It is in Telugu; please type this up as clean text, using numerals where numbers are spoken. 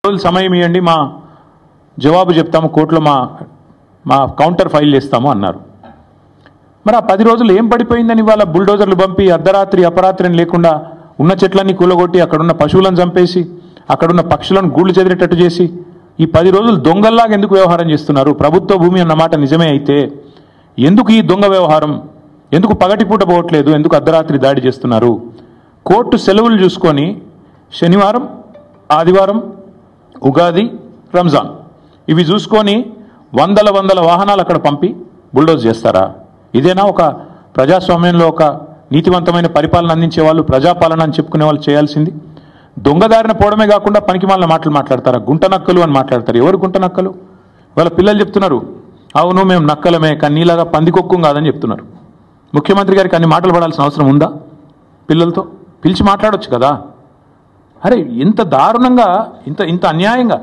రోజులు సమయం ఇవ్వండి, మా జవాబు చెప్తాము, కోర్టులో మా కౌంటర్ ఫైల్ చేస్తాము అన్నారు. మరి ఆ 10 రోజులు ఏం పడిపోయిందని ఇవాళ బుల్డోజర్లు పంపి అర్ధరాత్రి అపరాత్రి లేకుండా ఉన్న చెట్లన్నీ కూలగొట్టి అక్కడున్న పశువులను చంపేసి అక్కడున్న పక్షులను గూళ్ళు చెదిరేటట్టు చేసి ఈ 10 రోజులు దొంగల్లాగా ఎందుకు వ్యవహారం చేస్తున్నారు? ప్రభుత్వ భూమి అన్నమాట నిజమే అయితే ఎందుకు ఈ దొంగ వ్యవహారం? ఎందుకు పగటిపూట పోవట్లేదు? ఎందుకు అర్ధరాత్రి దాడి చేస్తున్నారు? కోర్టు సెలవులు చూసుకొని శనివారం, ఆదివారం, ఉగాది, రంజాన్ ఇవి చూసుకొని వందల వాహనాలు అక్కడ పంపి బుల్డోజ్ చేస్తారా? ఇదేనా ఒక ప్రజాస్వామ్యంలో ఒక నీతివంతమైన పరిపాలన అందించే వాళ్ళు, ప్రజాపాలన అని చెప్పుకునే వాళ్ళు చేయాల్సింది? దొంగదారిన పోవడమే కాకుండా పనికిమాలిన మాటలు మాట్లాడతారా? గుంట నక్కలు అని మాట్లాడతారు. ఎవరు గుంట నక్కలు? వాళ్ళ పిల్లలు చెప్తున్నారు, అవును మేము నక్కలమే కానీ నీలాగా పందికొక్కు కాదని చెప్తున్నారు. ముఖ్యమంత్రి గారికి అన్ని మాటలు పడాల్సిన అవసరం ఉందా? పిల్లలతో పిలిచి మాట్లాడొచ్చు కదా. అరే ఇంత దారుణంగా, ఇంత అన్యాయంగా